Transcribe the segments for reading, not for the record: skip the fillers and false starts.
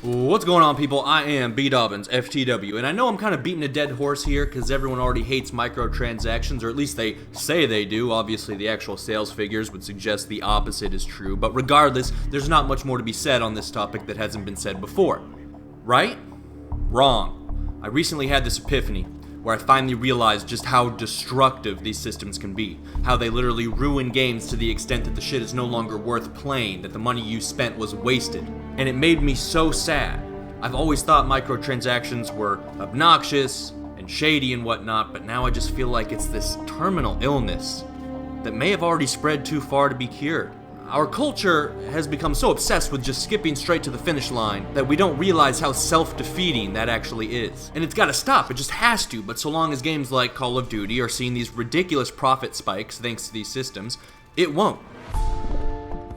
What's going on, people? I am B-Dobbins, FTW, and I know I'm kind of beating a dead horse here because everyone already hates microtransactions, or at least they say they do. Obviously, the actual sales figures would suggest the opposite is true, but regardless, there's not much more to be said on this topic that hasn't been said before. Right? Wrong. I recently had this epiphany where I finally realized just how destructive these systems can be. How they literally ruin games to the extent that the shit is no longer worth playing, that the money you spent was wasted. And it made me so sad. I've always thought microtransactions were obnoxious and shady and whatnot, but now I just feel like it's this terminal illness that may have already spread too far to be cured. Our culture has become so obsessed with just skipping straight to the finish line that we don't realize how self-defeating that actually is. And it's gotta stop, it just has to, but so long as games like Call of Duty are seeing these ridiculous profit spikes thanks to these systems, it won't.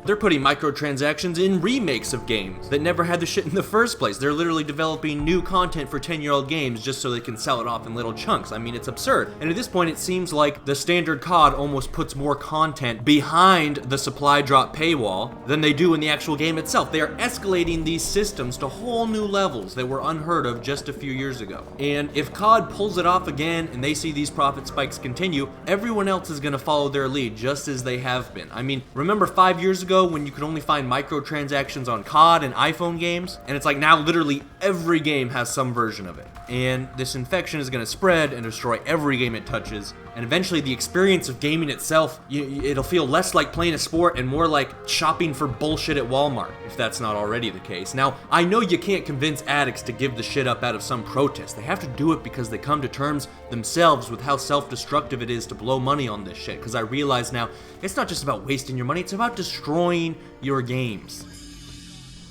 They're putting microtransactions in remakes of games that never had the shit in the first place. They're literally developing new content for 10-year-old games just so they can sell it off in little chunks. I mean, it's absurd. And at this point, it seems like the standard COD almost puts more content behind the supply drop paywall than they do in the actual game itself. They are escalating these systems to whole new levels that were unheard of just a few years ago. And if COD pulls it off again and they see these profit spikes continue, everyone else is gonna follow their lead just as they have been. I mean, remember 5 years ago when you could only find microtransactions on COD and iPhone games? And it's like now literally every game has some version of it. And this infection is going to spread and destroy every game it touches. And eventually the experience of gaming itself, it'll feel less like playing a sport and more like shopping for bullshit at Walmart, if that's not already the case. Now, I know you can't convince addicts to give the shit up out of some protest. They have to do it because they come to terms themselves with how self-destructive it is to blow money on this shit. Because I realize now, it's not just about wasting your money, it's about destroying your games.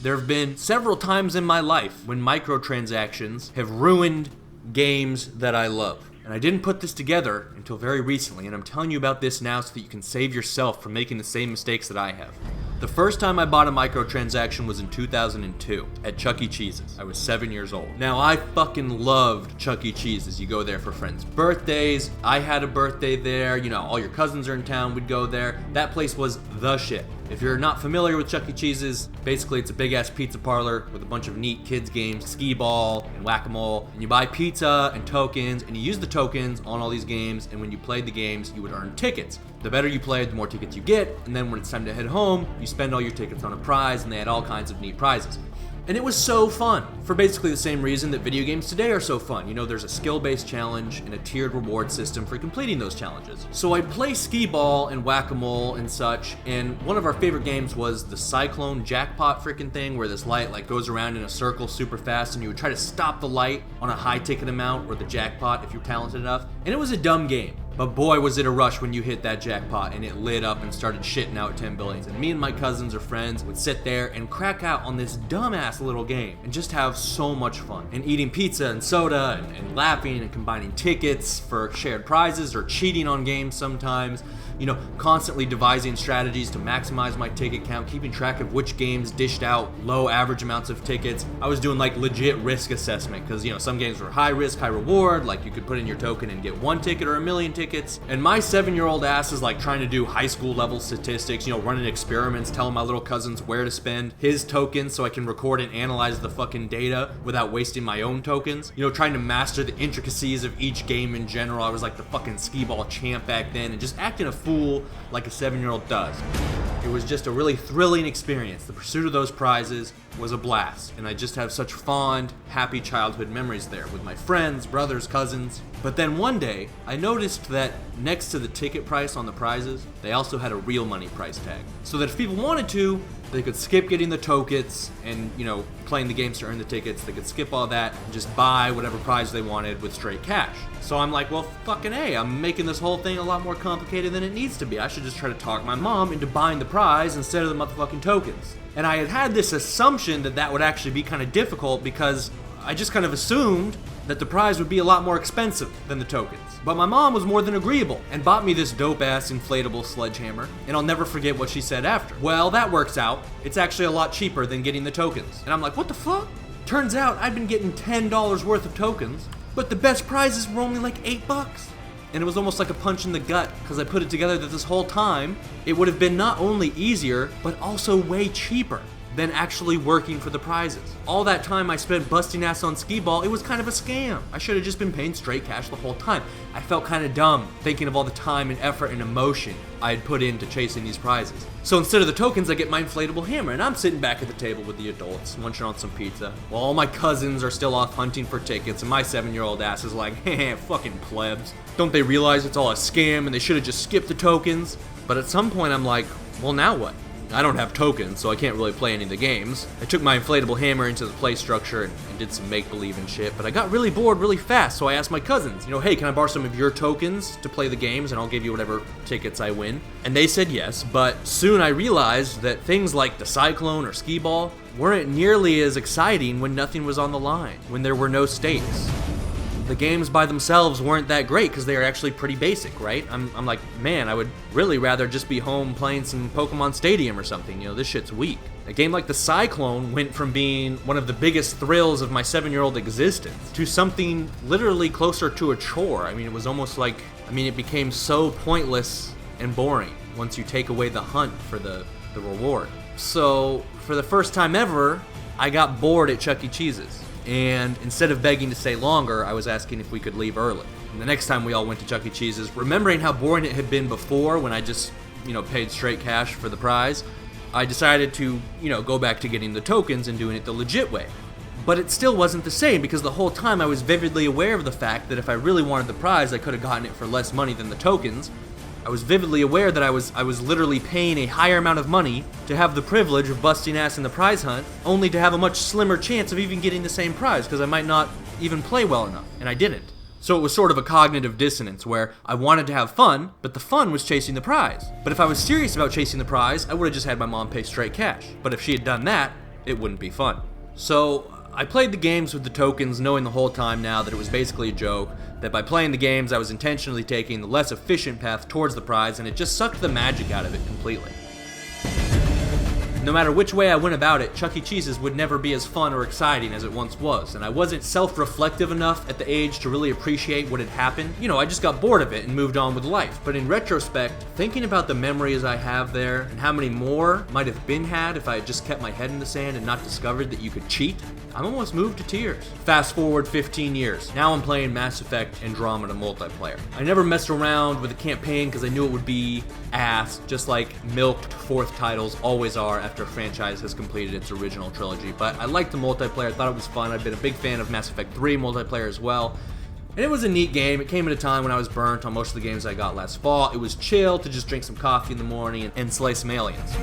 There have been several times in my life when microtransactions have ruined games that I love. And I didn't put this together until very recently, and I'm telling you about this now so that you can save yourself from making the same mistakes that I have. The first time I bought a microtransaction was in 2002 at Chuck E. Cheese's. I was 7 years old. Now, I fucking loved Chuck E. Cheese's. You go there for friends' birthdays. I had a birthday there. You know, all your cousins are in town. We'd go there. That place was the shit. If you're not familiar with Chuck E. Cheese's, basically it's a big-ass pizza parlor with a bunch of neat kids games, skee ball and whack-a-mole, and you buy pizza and tokens, and you use the tokens on all these games, and when you played the games, you would earn tickets. The better you played, the more tickets you get, and then when it's time to head home, you spend all your tickets on a prize, and they had all kinds of neat prizes. And it was so fun, for basically the same reason that video games today are so fun. You know, there's a skill-based challenge and a tiered reward system for completing those challenges. So I'd play skee ball and whack-a-mole and such, and one of our favorite games was the Cyclone Jackpot freaking thing, where this light like goes around in a circle super fast, and you would try to stop the light on a high ticket amount, or the jackpot if you're talented enough. And it was a dumb game. But boy, was it a rush when you hit that jackpot and it lit up and started shitting out 10 billions. And me and my cousins or friends would sit there and crack out on this dumbass little game and just have so much fun. And eating pizza and soda and laughing and combining tickets for shared prizes or cheating on games sometimes. You know, constantly devising strategies to maximize my ticket count, keeping track of which games dished out low average amounts of tickets. I was doing like legit risk assessment because, you know, some games were high risk, high reward, like you could put in your token and get 1 ticket or 1,000,000 tickets. And my 7-year-old ass is like trying to do high school level statistics, you know, running experiments, telling my little cousins where to spend his tokens so I can record and analyze the fucking data without wasting my own tokens. You know, trying to master the intricacies of each game in general. I was like the fucking skee ball champ back then and just acting a fool like a 7-year-old does. It was just a really thrilling experience. The pursuit of those prizes was a blast, and I just have such fond, happy childhood memories there with my friends, brothers, cousins. But then one day, I noticed that next to the ticket price on the prizes, they also had a real money price tag. So that if people wanted to, they could skip getting the tokens and, you know, playing the games to earn the tickets. They could skip all that and just buy whatever prize they wanted with straight cash. So I'm like, well, fucking A, I'm making this whole thing a lot more complicated than it needs to be. I should just try to talk my mom into buying the prize instead of the motherfucking tokens. And I had this assumption that that would actually be kind of difficult because I just kind of assumed that the prize would be a lot more expensive than the tokens. But my mom was more than agreeable and bought me this dope-ass inflatable sledgehammer, and I'll never forget what she said after. Well, that works out. It's actually a lot cheaper than getting the tokens. And I'm like, what the fuck? Turns out I'd been getting $10 worth of tokens, but the best prizes were only like $8. And it was almost like a punch in the gut, because I put it together that this whole time, it would have been not only easier, but also way cheaper than actually working for the prizes. All that time I spent busting ass on skee-ball, it was kind of a scam. I should have just been paying straight cash the whole time. I felt kind of dumb thinking of all the time and effort and emotion I had put into chasing these prizes. So instead of the tokens, I get my inflatable hammer, and I'm sitting back at the table with the adults, munching on some pizza, while all my cousins are still off hunting for tickets, and my 7-year-old ass is like, heh, fucking plebs. Don't they realize it's all a scam and they should have just skipped the tokens? But at some point I'm like, well, now what? I don't have tokens, so I can't really play any of the games. I took my inflatable hammer into the play structure and did some make-believe and shit, but I got really bored really fast, so I asked my cousins, hey, can I borrow some of your tokens to play the games, and I'll give you whatever tickets I win? And they said yes, but soon I realized that things like the Cyclone or skee-ball weren't nearly as exciting when nothing was on the line, when there were no stakes. The games by themselves weren't that great because they are actually pretty basic, right? I'm like, man, I would really rather just be home playing some Pokemon Stadium or something. This shit's weak. A game like the Cyclone went from being one of the biggest thrills of my 7-year-old existence to something literally closer to a chore. It was almost like, it became so pointless and boring once you take away the hunt for the reward. So, for the first time ever, I got bored at Chuck E. Cheese's. And instead of begging to stay longer, I was asking if we could leave early. And the next time we all went to Chuck E. Cheese's, remembering how boring it had been before when I just, paid straight cash for the prize, I decided to, go back to getting the tokens and doing it the legit way. But it still wasn't the same because the whole time I was vividly aware of the fact that if I really wanted the prize, I could have gotten it for less money than the tokens. I was vividly aware that I was literally paying a higher amount of money to have the privilege of busting ass in the prize hunt, only to have a much slimmer chance of even getting the same prize because I might not even play well enough, and I didn't. So it was sort of a cognitive dissonance where I wanted to have fun, but the fun was chasing the prize. But if I was serious about chasing the prize, I would have just had my mom pay straight cash. But if she had done that, it wouldn't be fun. So I played the games with the tokens, knowing the whole time now that it was basically a joke, that by playing the games I was intentionally taking the less efficient path towards the prize, and it just sucked the magic out of it completely. No matter which way I went about it, Chuck E. Cheese's would never be as fun or exciting as it once was, and I wasn't self-reflective enough at the age to really appreciate what had happened. I just got bored of it and moved on with life. But in retrospect, thinking about the memories I have there and how many more might have been had if I had just kept my head in the sand and not discovered that you could cheat, I'm almost moved to tears. Fast forward 15 years. Now I'm playing Mass Effect Andromeda multiplayer. I never messed around with the campaign because I knew it would be ass, just like milked fourth titles always are after a franchise has completed its original trilogy. But I liked the multiplayer, I thought it was fun. I've been a big fan of Mass Effect 3 multiplayer as well. And it was a neat game. It came at a time when I was burnt on most of the games I got last fall. It was chill to just drink some coffee in the morning and slay some aliens.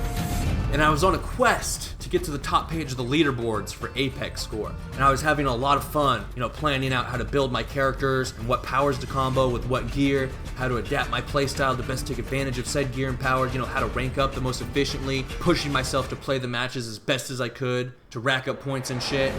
And I was on a quest to get to the top page of the leaderboards for Apex score. And I was having a lot of fun, planning out how to build my characters and what powers to combo with what gear, how to adapt my playstyle to best take advantage of said gear and powers, how to rank up the most efficiently, pushing myself to play the matches as best as I could, to rack up points and shit,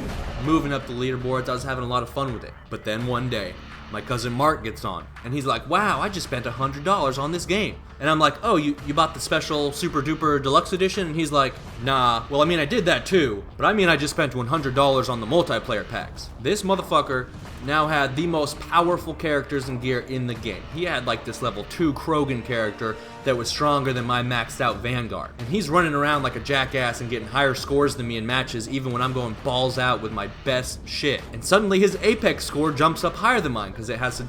moving up the leaderboards. I was having a lot of fun with it. But then one day, my cousin Mark gets on, and he's like, wow, I just spent $100 on this game. And I'm like, oh, you bought the special super duper deluxe edition? And he's like, nah, well, I did that too, but I just spent $100 on the multiplayer packs. This motherfucker now had the most powerful characters and gear in the game. He had like this level 2 Krogan character that was stronger than my maxed out Vanguard. And he's running around like a jackass and getting higher scores than me in matches even when I'm going balls out with my best shit. And suddenly his Apex score jumps up higher than mine because it has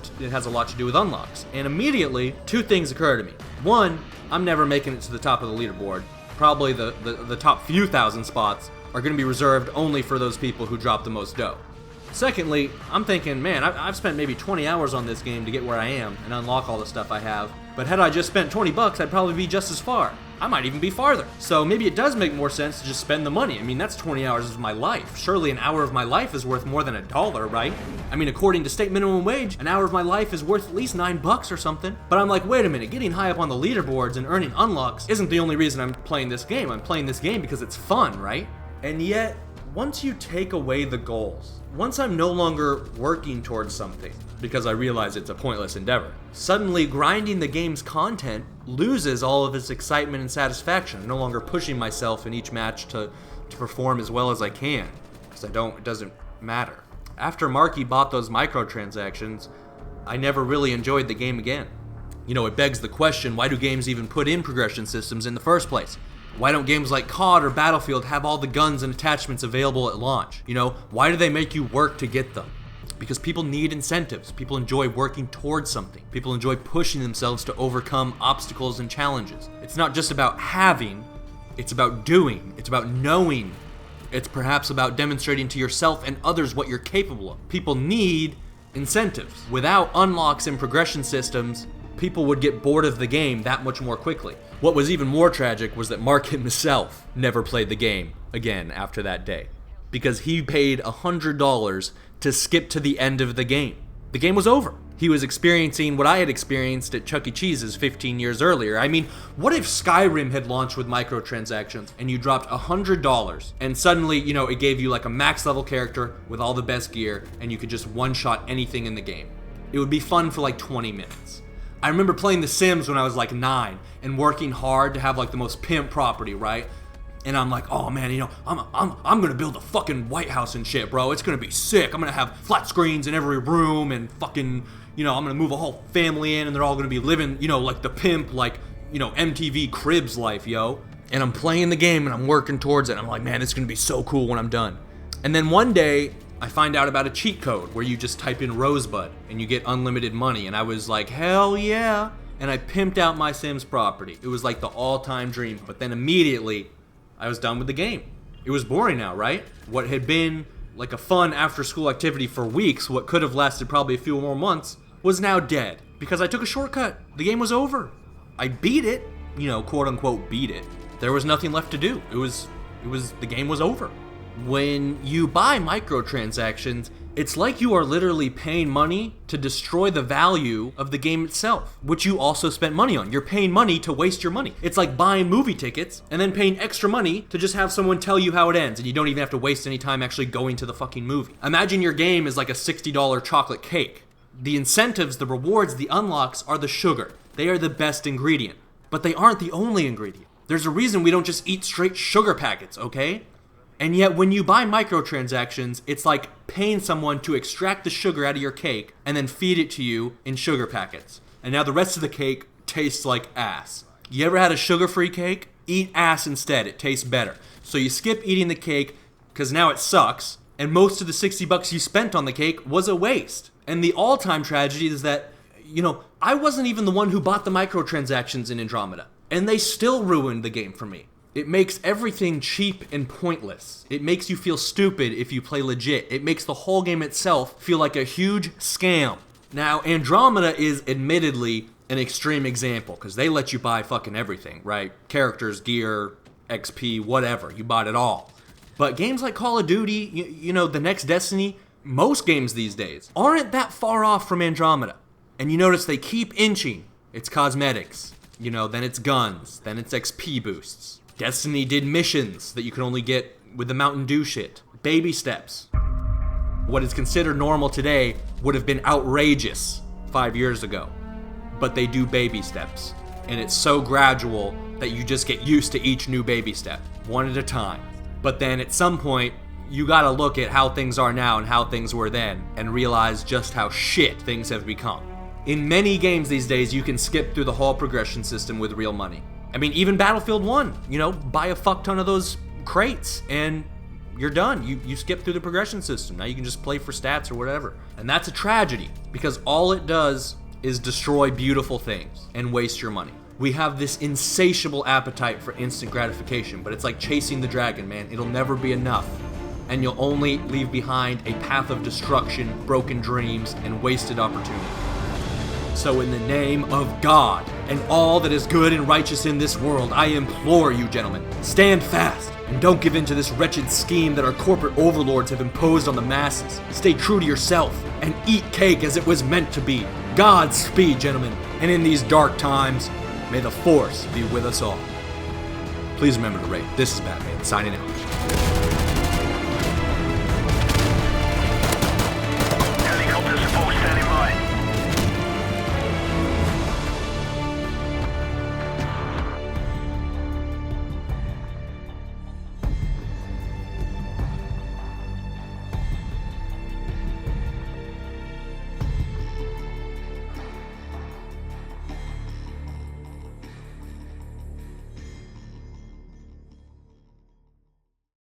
a lot to do with unlocks. And immediately, two things occur to me. One, I'm never making it to the top of the leaderboard. Probably the top few thousand spots are going to be reserved only for those people who drop the most dough. Secondly, I'm thinking, man, I've spent maybe 20 hours on this game to get where I am and unlock all the stuff I have. But had I just spent 20 bucks, I'd probably be just as far. I might even be farther. So maybe it does make more sense to just spend the money. That's 20 hours of my life. Surely an hour of my life is worth more than $1, right? According to state minimum wage, an hour of my life is worth at least $9 or something. But I'm like, wait a minute, getting high up on the leaderboards and earning unlocks isn't the only reason I'm playing this game. I'm playing this game because it's fun, right? And yet, once you take away the goals, once I'm no longer working towards something, because I realize it's a pointless endeavor, suddenly grinding the game's content loses all of its excitement and satisfaction. I'm no longer pushing myself in each match to perform as well as I can, because it doesn't matter. After Marky bought those microtransactions, I never really enjoyed the game again. It begs the question, why do games even put in progression systems in the first place? Why don't games like COD or Battlefield have all the guns and attachments available at launch? You know, why do they make you work to get them? Because people need incentives. People enjoy working towards something. People enjoy pushing themselves to overcome obstacles and challenges. It's not just about having, it's about doing. It's about knowing. It's perhaps about demonstrating to yourself and others what you're capable of. People need incentives. Without unlocks and progression systems, people would get bored of the game that much more quickly. What was even more tragic was that Mark himself never played the game again after that day, because he paid $100 to skip to the end of the game. The game was over. He was experiencing what I had experienced at Chuck E. Cheese's 15 years earlier. I mean, what if Skyrim had launched with microtransactions and you dropped $100 and suddenly, you know, it gave you like a max level character with all the best gear and you could just one-shot anything in the game? It would be fun for like 20 minutes. I remember playing The Sims when I was like 9 and working hard to have like the most pimp property, right? And I'm like, oh man, you know, I'm gonna build a fucking White House and shit, bro. It's gonna be sick. I'm gonna have flat screens in every room and fucking, you know, I'm gonna move a whole family in and they're all gonna be living, you know, like the pimp, like, you know, MTV Cribs life, yo. And I'm playing the game and I'm working towards it. I'm like, man, it's gonna be so cool when I'm done. And then one day, I find out about a cheat code where you just type in Rosebud and you get unlimited money. And I was like, hell yeah. And I pimped out my Sims property. It was like the all-time dream. But then immediately, I was done with the game. It was boring now, right? What had been like a fun after-school activity for weeks, what could have lasted probably a few more months, was now dead. Because I took a shortcut. The game was over. I beat it, you know, quote-unquote beat it. There was nothing left to do. The game was over. When you buy microtransactions, it's like you are literally paying money to destroy the value of the game itself, which you also spent money on. You're paying money to waste your money. It's like buying movie tickets and then paying extra money to just have someone tell you how it ends, and you don't even have to waste any time actually going to the fucking movie. Imagine your game is like a $60 chocolate cake. The incentives, the rewards, the unlocks are the sugar. They are the best ingredient, but they aren't the only ingredient. There's a reason we don't just eat straight sugar packets, okay? And yet when you buy microtransactions, it's like paying someone to extract the sugar out of your cake and then feed it to you in sugar packets. And now the rest of the cake tastes like ass. You ever had a sugar-free cake? Eat ass instead, it tastes better. So you skip eating the cake because now it sucks, and most of the $60 you spent on the cake was a waste. And the all-time tragedy is that, you know, I wasn't even the one who bought the microtransactions in Andromeda, and they still ruined the game for me. It makes everything cheap and pointless. It makes you feel stupid if you play legit. It makes the whole game itself feel like a huge scam. Now, Andromeda is admittedly an extreme example, because they let you buy fucking everything, right? Characters, gear, XP, whatever. You bought it all. But games like Call of Duty, you know, the next Destiny, most games these days aren't that far off from Andromeda. And you notice they keep inching. It's cosmetics, you know, then it's guns, then it's XP boosts. Destiny did missions that you can only get with the Mountain Dew shit. Baby steps. What is considered normal today would have been outrageous 5 years ago. But they do baby steps. And it's so gradual that you just get used to each new baby step, one at a time. But then at some point, you gotta look at how things are now and how things were then and realize just how shit things have become. In many games these days, you can skip through the whole progression system with real money. I mean, even Battlefield 1, you know, buy a fuck ton of those crates and you're done. You skip through the progression system. Now you can just play for stats or whatever. And that's a tragedy, because all it does is destroy beautiful things and waste your money. We have this insatiable appetite for instant gratification, but it's like chasing the dragon, man. It'll never be enough. And you'll only leave behind a path of destruction, broken dreams, and wasted opportunity. So in the name of God and all that is good and righteous in this world, I implore you, gentlemen, stand fast and don't give in to this wretched scheme that our corporate overlords have imposed on the masses. Stay true to yourself and eat cake as it was meant to be. Godspeed, gentlemen, and in these dark times, may the Force be with us all. Please remember to rate. This is Batman, signing out.